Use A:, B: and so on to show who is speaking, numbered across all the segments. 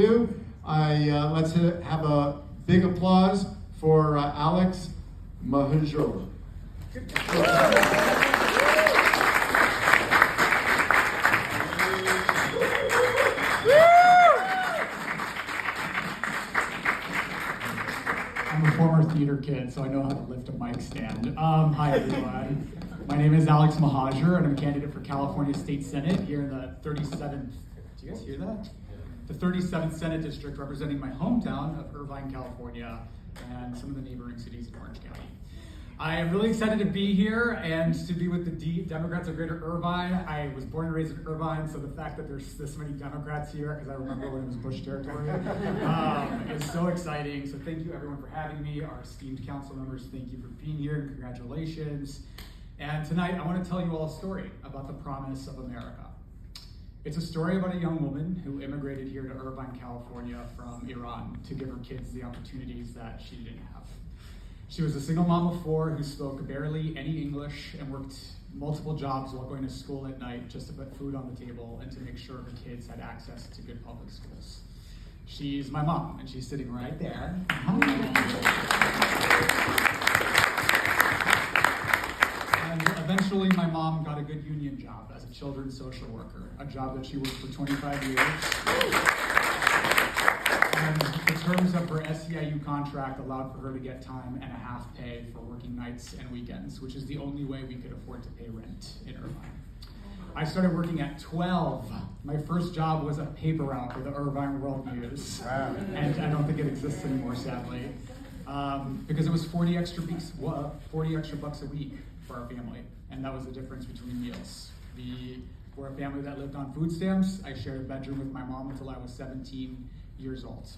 A: Let's have a big applause for Alex Mohajer.
B: I'm a former theater kid, so I know how to lift a mic stand. Hi, everyone. My name is Alex Mohajer, and I'm a candidate for California State Senate here in the 37th, do you guys hear that? The 37th Senate District, representing my hometown of Irvine, California, and some of the neighboring cities in Orange County. I am really excited to be here and to be with the Democrats of Greater Irvine. I was born and raised in Irvine, so the fact that there's this many Democrats here, because I remember when it was Bush territory, is so exciting. So thank you everyone for having me. Our esteemed council members, thank you for being here, and congratulations. And tonight I want to tell you all a story about the promise of America. It's a story about a young woman who immigrated here to Irvine, California from Iran to give her kids the opportunities that she didn't have. She was a single mom of 4 who spoke barely any English and worked multiple jobs while going to school at night just to put food on the table and to make sure her kids had access to good public schools. She's my mom, and she's sitting right there. And eventually my mom got a good union job as a children's social worker, a job that she worked for 25 years. And the terms of her SEIU contract allowed for her to get time and a half pay for working nights and weekends, which is the only way we could afford to pay rent in Irvine. I started working at 12. My first job was a paper route for the Irvine World News. Wow. And I don't think it exists anymore, sadly, because it was 40 extra bucks a week for our family, and that was the difference between meals. We were a family that lived on food stamps. I shared a bedroom with my mom until I was 17 years old.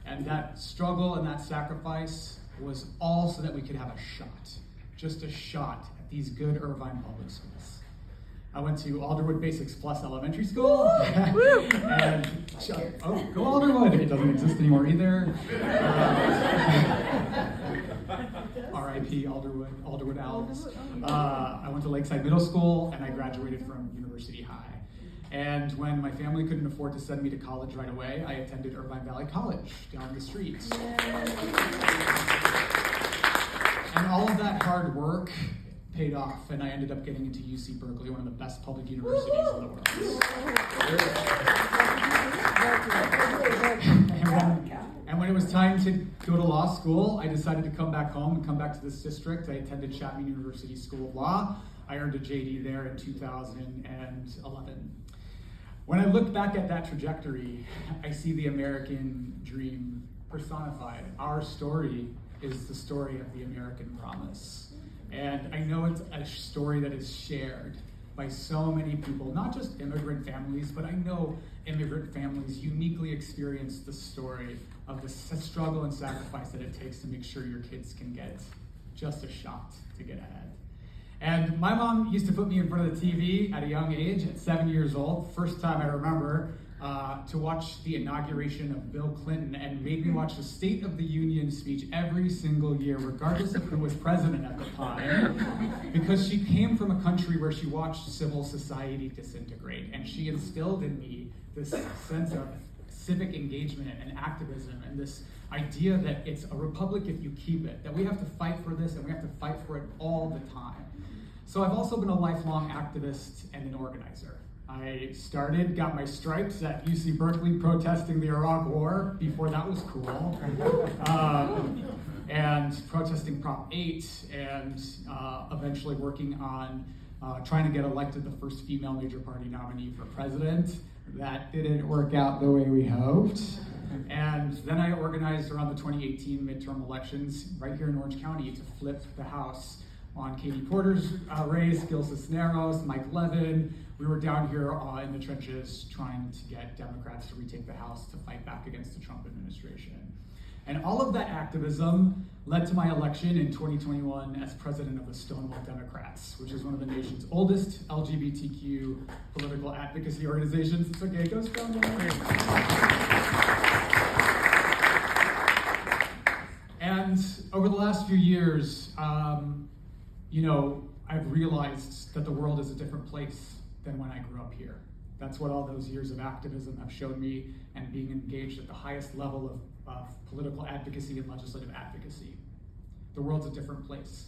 B: And that struggle and that sacrifice was all so that we could have a shot, just a shot at these good Irvine public schools. I went to Alderwood Basics Plus Elementary School. And go Alderwood! It doesn't exist anymore either. R.I.P. Alderwood Owls. I went to Lakeside Middle School, and I graduated from University High. And when my family couldn't afford to send me to college right away, I attended Irvine Valley College down the street. And all of that hard work paid off, and I ended up getting into UC Berkeley, one of the best public universities in the world. And when it was time to go to law school, I decided to come back home and come back to this district. I attended Chapman University School of Law. I earned a JD there in 2011. When I look back at that trajectory, I see the American dream personified. Our story is the story of the American promise. And I know it's a story that is shared by so many people, not just immigrant families, but I know immigrant families uniquely experience the story of the struggle and sacrifice that it takes to make sure your kids can get just a shot to get ahead. And my mom used to put me in front of the TV at a young age, at 7 years old, first time I remember, to watch the inauguration of Bill Clinton, and made me watch the State of the Union speech every single year, regardless of who was president at the time, because she came from a country where she watched civil society disintegrate, and she instilled in me this sense of civic engagement and activism, and this idea that it's a republic if you keep it, that we have to fight for this, and we have to fight for it all the time. So I've also been a lifelong activist and an organizer. I got my stripes at UC Berkeley protesting the Iraq War before that was cool, and protesting Prop 8, and eventually working on trying to get elected the first female major party nominee for president. That didn't work out the way we hoped. And then I organized around the 2018 midterm elections right here in Orange County to flip the House on Katie Porter's race, Gil Cisneros, Mike Levin. We were down here in the trenches trying to get Democrats to retake the House to fight back against the Trump administration. And all of that activism led to my election in 2021 as president of the Stonewall Democrats, which is one of the nation's oldest LGBTQ political advocacy organizations. It's okay, go Stonewall. And over the last few years, I've realized that the world is a different place than when I grew up here. That's what all those years of activism have shown me, and being engaged at the highest level of political advocacy and legislative advocacy. The world's a different place.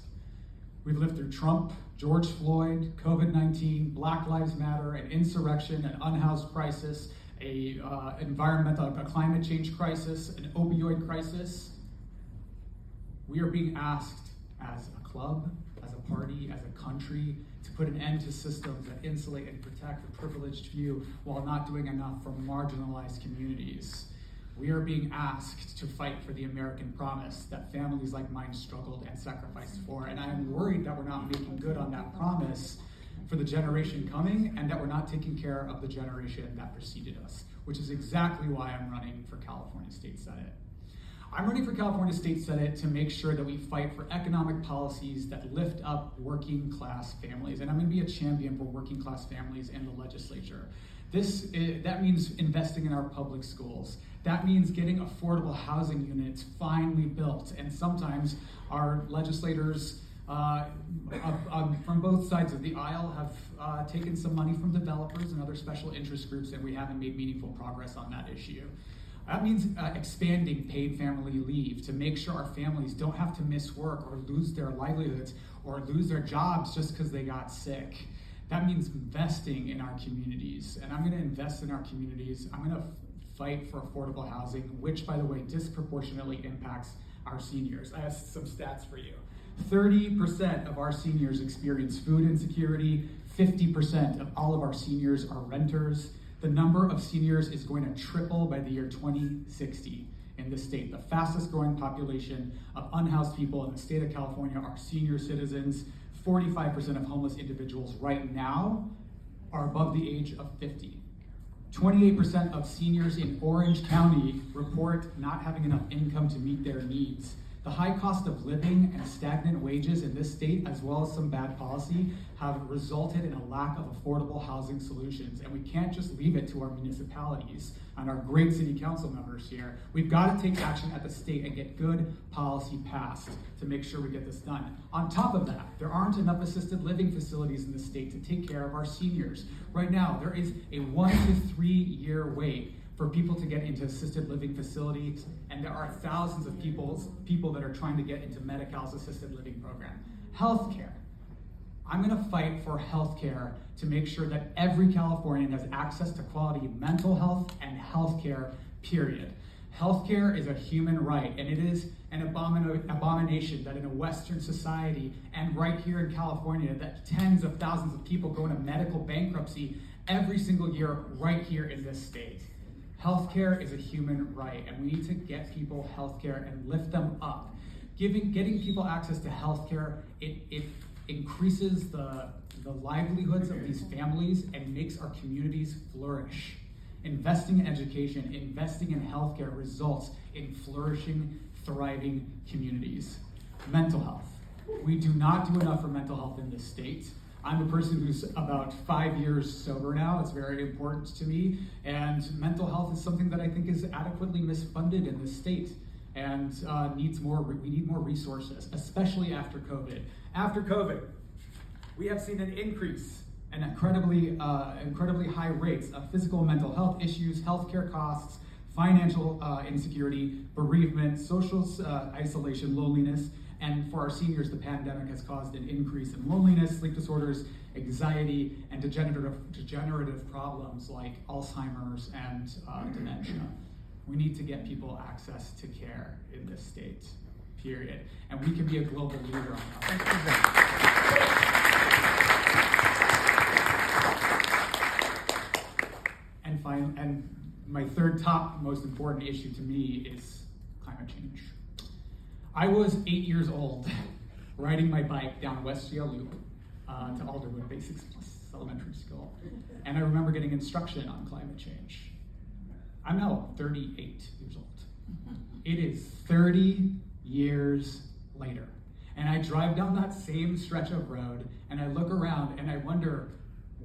B: We've lived through Trump, George Floyd, COVID-19, Black Lives Matter, an insurrection, an unhoused crisis, a climate change crisis, an opioid crisis. We are being asked as a club, as a party, as a country, to put an end to systems that insulate and protect the privileged few while not doing enough for marginalized communities. We are being asked to fight for the American promise that families like mine struggled and sacrificed for. And I am worried that we're not making good on that promise for the generation coming, and that we're not taking care of the generation that preceded us, which is exactly why I'm running for California State Senate. I'm running for California State Senate to make sure that we fight for economic policies that lift up working class families. And I'm going to be a champion for working class families in the legislature. That means investing in our public schools. That means getting affordable housing units finally built. And sometimes our legislators from both sides of the aisle have taken some money from developers and other special interest groups, and we haven't made meaningful progress on that issue. That means expanding paid family leave to make sure our families don't have to miss work or lose their livelihoods or lose their jobs just because they got sick. That means investing in our communities, and I'm going to invest in our communities. I'm going to fight for affordable housing, which, by the way, disproportionately impacts our seniors. I have some stats for you. 30% of our seniors experience food insecurity. 50% of all of our seniors are renters. The number of seniors is going to triple by the year 2060 in this state. The fastest growing population of unhoused people in the state of California are senior citizens. 45% of homeless individuals right now are above the age of 50. 28% of seniors in Orange County report not having enough income to meet their needs. The high cost of living and stagnant wages in this state, as well as some bad policy, have resulted in a lack of affordable housing solutions. And we can't just leave it to our municipalities and our great city council members here. We've got to take action at the state and get good policy passed to make sure we get this done. On top of that, there aren't enough assisted living facilities in the state to take care of our seniors. Right now, there is a 1 to 3 year wait for people to get into assisted living facilities, and there are thousands of people that are trying to get into Medi-Cal's assisted living program. Healthcare. I'm going to fight for healthcare to make sure that every Californian has access to quality mental health and healthcare, period. Healthcare is a human right, and it is an abomination that in a Western society and right here in California that tens of thousands of people go into medical bankruptcy every single year right here in this state. Healthcare is a human right, and we need to get people healthcare and lift them up. Getting people access to healthcare, it increases the livelihoods of these families and makes our communities flourish. Investing in education, investing in healthcare results in flourishing, thriving communities. Mental health. We do not do enough for mental health in this state. I'm a person who's about 5 years sober now. It's very important to me. And mental health is something that I think is adequately misfunded in this state and we need more resources, especially after COVID. After COVID, we have seen an increase in incredibly high rates of physical and mental health issues, healthcare costs, financial insecurity, bereavement, social isolation, loneliness. And for our seniors, the pandemic has caused an increase in loneliness, sleep disorders, anxiety, and degenerative problems like Alzheimer's and dementia. We need to get people access to care in this state, period. And we can be a global leader on that. And my third top most important issue to me is climate change. I was 8 years old, riding my bike down Westfield Loop to Alderwood Basics Elementary School, and I remember getting instruction on climate change. I'm now 38 years old. It is 30 years later, and I drive down that same stretch of road, and I look around, and I wonder,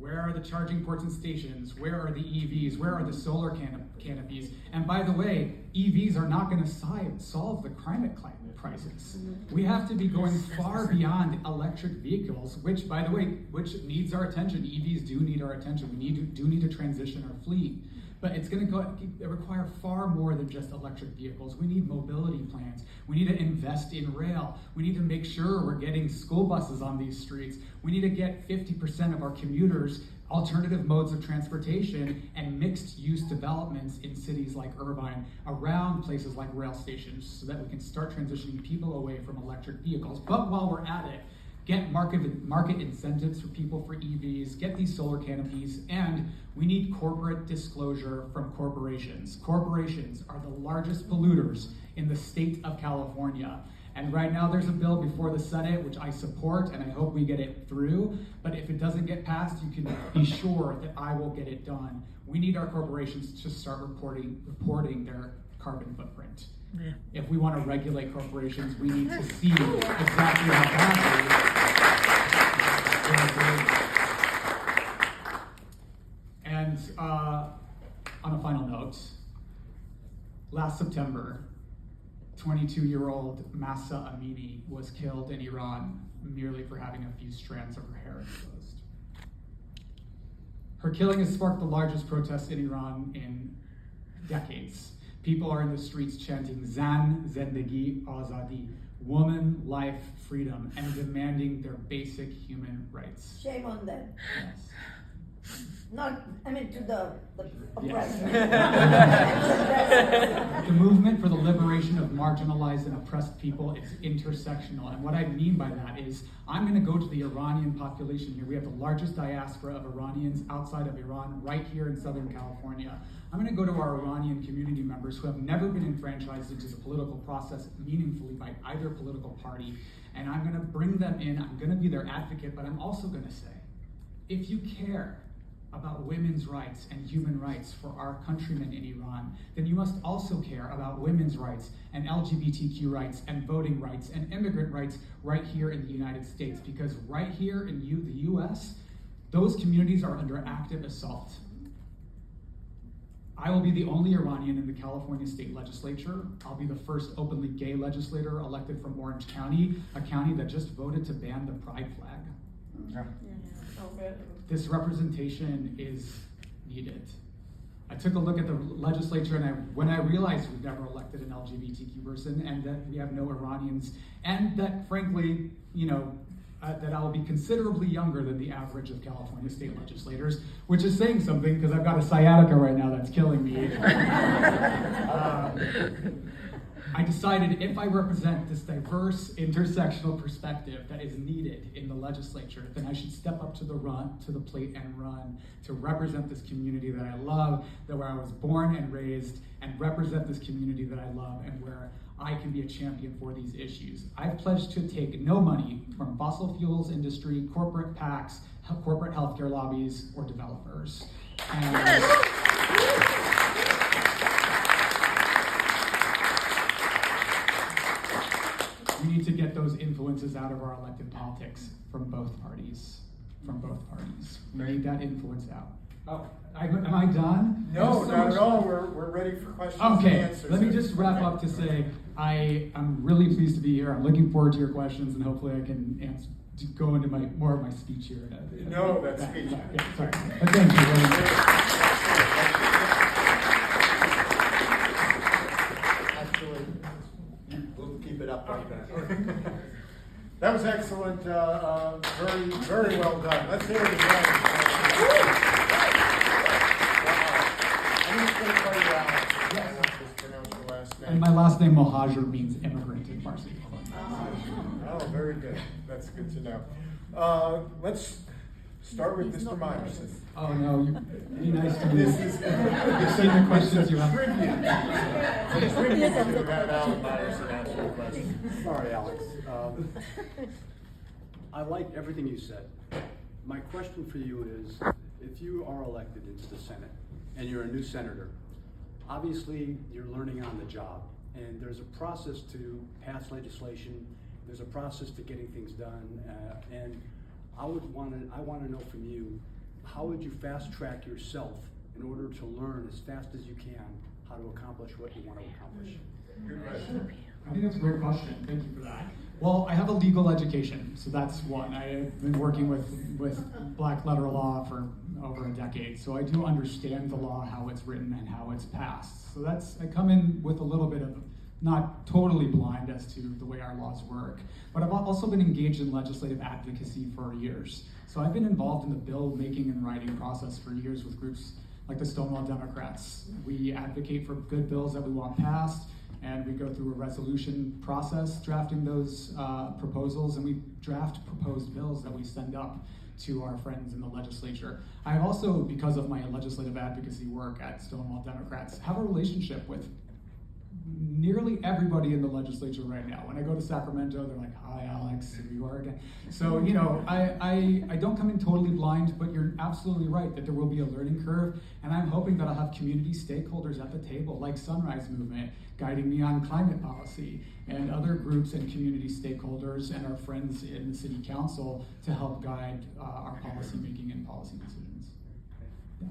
B: Where are the charging ports and stations? Where are the EVs? Where are the solar canopies? And by the way, EVs are not going to solve the climate crisis. We have to be going far beyond electric vehicles, which, by the way, which needs our attention. EVs do need our attention. We do need to transition our fleet. But it's going to require far more than just electric vehicles. We need mobility plans. We need to invest in rail. We need to make sure we're getting school buses on these streets. We need to get 50% of our commuters alternative modes of transportation and mixed use developments in cities like Irvine around places like rail stations so that we can start transitioning people away from electric vehicles. But while we're at it, get market incentives for people for EVs, get these solar canopies, and we need corporate disclosure from corporations. Corporations are the largest polluters in the state of California. And right now there's a bill before the Senate, which I support, and I hope we get it through. But if it doesn't get passed, you can be sure that I will get it done. We need our corporations to start reporting their carbon footprint. Yeah. If we want to regulate corporations, we need to see exactly how badly. And on a final note, last September, 22-year-old Mahsa Amini was killed in Iran merely for having a few strands of her hair exposed. Her killing has sparked the largest protests in Iran in decades. People are in the streets chanting Zan, Zendegi, Azadi, woman, life, freedom, and demanding their basic human rights.
C: Shame on them.
B: Yes.
C: To the oppressor.
B: The movement for the liberation of marginalized and oppressed people is intersectional. And what I mean by that is I'm going to go to the Iranian population here. We have the largest diaspora of Iranians outside of Iran right here in Southern California. I'm going to go to our Iranian community members who have never been enfranchised into the political process meaningfully by either political party. And I'm going to bring them in. I'm going to be their advocate, but I'm also going to say, if you care about women's rights and human rights for our countrymen in Iran, then you must also care about women's rights and LGBTQ rights and voting rights and immigrant rights right here in the United States. Because right here in the US, those communities are under active assault. I will be the only Iranian in the California state legislature. I'll be the first openly gay legislator elected from Orange County, a county that just voted to ban the pride flag.
C: Yeah.
B: This representation is needed. I took a look at the legislature, and when I realized we've never elected an LGBTQ person, and that we have no Iranians, and that frankly, that I'll be considerably younger than the average of California state legislators, which is saying something because I've got a sciatica right now that's killing me. I decided if I represent this diverse intersectional perspective that is needed in the legislature, then I should step up to the plate and run to represent this community that I love, that where I was born and raised, and represent this community that I love and where I can be a champion for these issues. I've pledged to take no money from fossil fuels industry, corporate PACs, corporate healthcare lobbies, or developers. We need to get those influences out of our elected politics from both parties. We need that influence out. Oh, am I done?
A: No, not at all. We're ready for questions and answers.
B: Let me just wrap up to say I'm really pleased to be here. I'm looking forward to your questions, and hopefully I can go into more of my speech here.
A: No, that's speech.
B: Yeah, sorry. But thank you very much.
A: Actually, we'll keep it up like that. That was excellent. Very, very well done. Let's hear it again. I'm just going to tell you just pronounce your last name.
B: And my last name, Mohajer, means immigrant in Farsi.
A: Oh, very good. That's good to know. Let's start with Mr. Myerson.
B: Oh no, be nice to me.
A: This is
B: You've seen the questions you have.
A: It's a tribute to have Alex Myerson answer your question.
D: Sorry, Alex. I liked everything you said. My question for you is, if you are elected into the Senate and you're a new senator, obviously you're learning on the job, and there's a process to pass legislation. There's a process to getting things done, and I want to know from you, how would you fast track yourself in order to learn as fast as you can how to accomplish what you want to accomplish?
A: Good question.
B: I think that's a great question. Thank you for that. Well, I have a legal education, so that's one. I've been working with black letter law for over a decade, so I do understand the law, how it's written, and how it's passed. So I come in with a little bit of not totally blind as to the way our laws work, but I've also been engaged in legislative advocacy for years. So I've been involved in the bill making and writing process for years with groups like the Stonewall Democrats. We advocate for good bills that we want passed, and we go through a resolution process drafting those proposals, and we draft proposed bills that we send up to our friends in the legislature. I also, because of my legislative advocacy work at Stonewall Democrats, have a relationship with nearly everybody in the legislature right now. When I go to Sacramento, they're like, "Hi, Alex, here you are again." So, I don't come in totally blind, but you're absolutely right that there will be a learning curve, and I'm hoping that I'll have community stakeholders at the table, like Sunrise Movement, guiding me on climate policy, and other groups and community stakeholders and our friends in the city council to help guide our policy making and policy decisions. Yeah.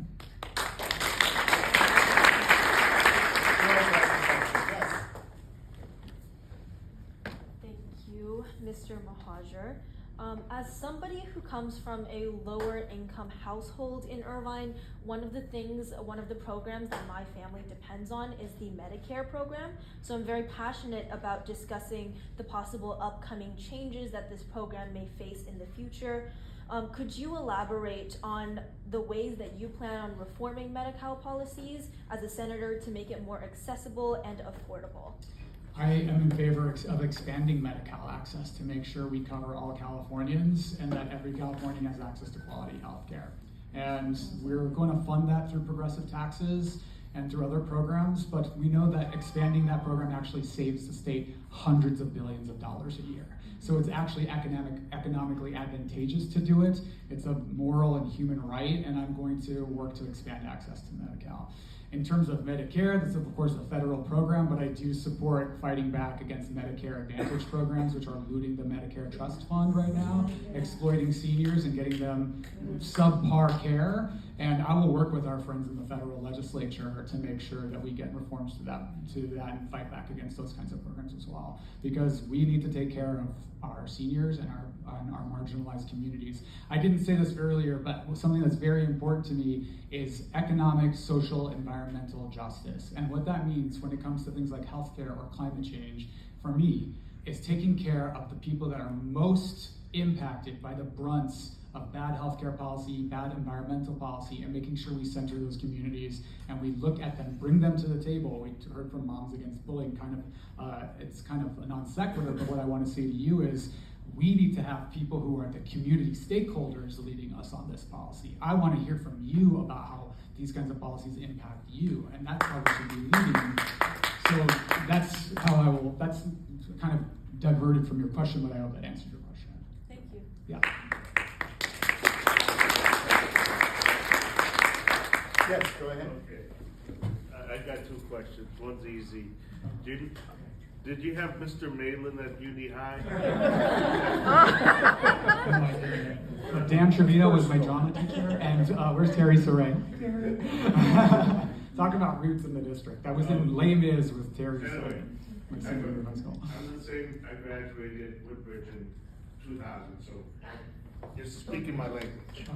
E: Thank you, Mr. Mohajer. As somebody who comes from a lower income household in Irvine, one of the programs that my family depends on is the Medicare program. So I'm very passionate about discussing the possible upcoming changes that this program may face in the future. Could you elaborate on the ways that you plan on reforming Medi-Cal policies as a senator to make it more accessible and affordable?
B: I am in favor of expanding Medi-Cal access to make sure we cover all Californians and that every Californian has access to quality health care. And we're going to fund that through progressive taxes and through other programs, but we know that expanding that program actually saves the state hundreds of billions of dollars a year. So it's actually economically advantageous to do it. It's a moral and human right, and I'm going to work to expand access to Medi-Cal. In terms of Medicare, this is of course a federal program, but I do support fighting back against Medicare Advantage programs, which are looting the Medicare Trust Fund right now, exploiting seniors and getting them subpar care. And I will work with our friends in the federal legislature to make sure that we get reforms to that and fight back against those kinds of programs as well. Because we need to take care of our seniors and our marginalized communities. I didn't say this earlier, but something that's very important to me is economic, social, environmental justice. And what that means when it comes to things like healthcare or climate change, for me, is taking care of the people that are most impacted by the brunts of bad healthcare policy, bad environmental policy, and making sure we center those communities and we look at them, bring them to the table. We heard from Moms Against Bullying, it's kind of a non sequitur, but what I want to say to you is we need to have people who are the community stakeholders leading us on this policy. I want to hear from you about how these kinds of policies impact you, and that's how we should be leading. So that's how that's kind of diverted from your question, but I hope that answered your question.
E: Thank you.
B: Yeah.
A: Yes, go ahead.
F: Okay. I got two questions. One's easy. Did you have Mr. Malin at Uni High?
B: Dan Trevino was my drama teacher, and where's Terry Saray? Talk about roots in the district. That was in Les Mis with Terry Saray.
F: I'm the same. I graduated Woodbridge in 2000, so you're speaking my language.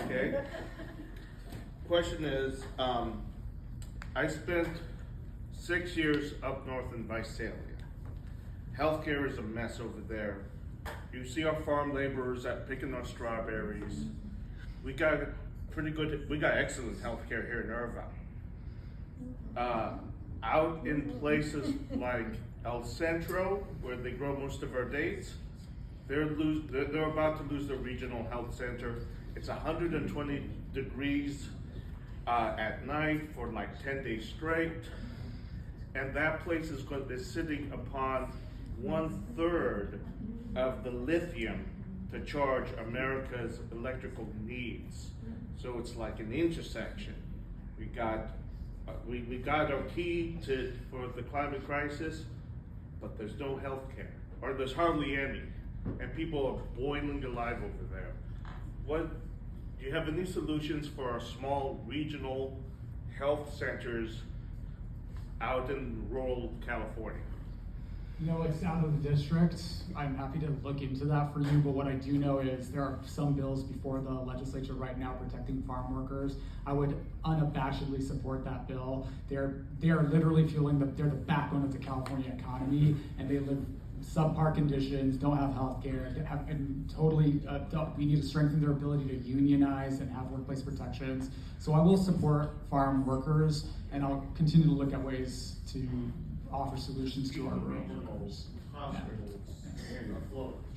F: Okay. Question is, I spent 6 years up north in Visalia. Healthcare is a mess over there. You see our farm laborers out picking our strawberries. We got excellent healthcare here in Irvine. Out in places like El Centro, where they grow most of our dates, they're about to lose their regional health center. It's 120 degrees at night for like 10 days straight, and that place is sitting upon 1/3 of the lithium to charge America's electrical needs. So it's like an intersection. We got our key for the climate crisis, but there's no health care, or there's hardly any, and people are boiling alive over there. do you have any solutions for our small regional health centers out in rural California?
B: No, it's out of the district. I'm happy to look into that for you, but what I do know is there are some bills before the legislature right now protecting farm workers. I would unabashedly support that bill. They are literally fueling they're the backbone of the California economy, and they live subpar conditions, don't have health care, and totally, we need to strengthen their ability to unionize and have workplace protections. So I will support farm workers, and I'll continue to look at ways to offer solutions to our rural workers.
F: Hospitals.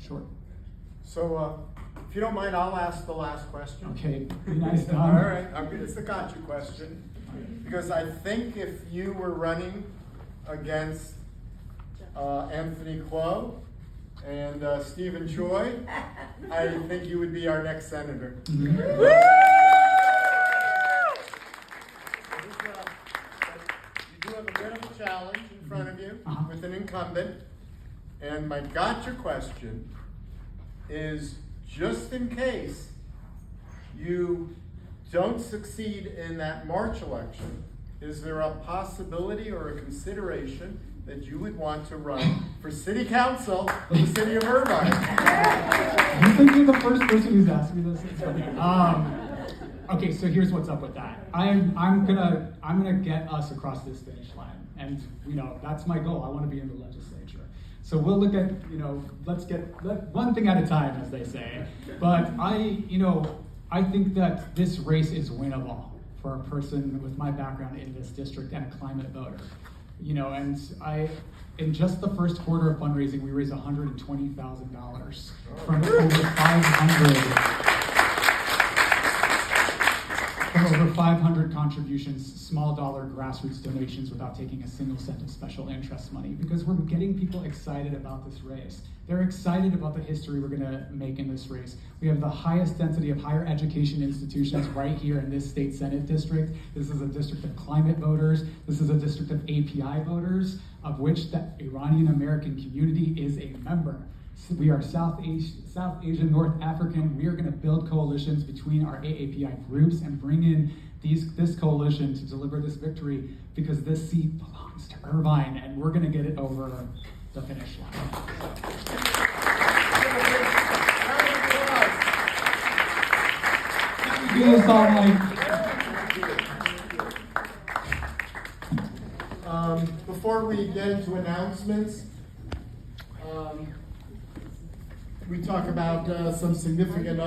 B: Sure.
A: So, if you don't mind, I'll ask the last question.
B: Okay, be nice, Don.
A: All right, it's the gotcha question. Because I think if you were running against Anthony Kuo and Stephen Choi, I think you would be our next senator.
B: Mhm.
A: You do have a bit of a challenge in front of you
B: Uh-huh.
A: with an incumbent. And my gotcha question is, just in case you don't succeed in that March election, is there a possibility or a consideration that you would want to run for city council of the city of Irvine?
B: You think you're the first person who's asked me this? It's funny. Okay, so here's what's up with that. I'm gonna get us across this finish line, and that's my goal. I want to be in the legislature. So we'll look at let's get one thing at a time, as they say. But I think that this race is winnable for a person with my background in this district and a climate voter. In just the first quarter of fundraising, we raised $120,000 from over 500 contributions, small dollar grassroots donations without taking a single cent of special interest money, because we're getting people excited about this race. They're excited about the history we're gonna make in this race. We have the highest density of higher education institutions right here in this state Senate district. This is a district of climate voters. This is a district of API voters, of which the Iranian American community is a member. We are South Asian, North African. We are going to build coalitions between our AAPI groups and bring in this coalition to deliver this victory, because this seat belongs to Irvine, and we're going to get it over the finish line. Do this all night.
A: Before we get into announcements, we talk about some significant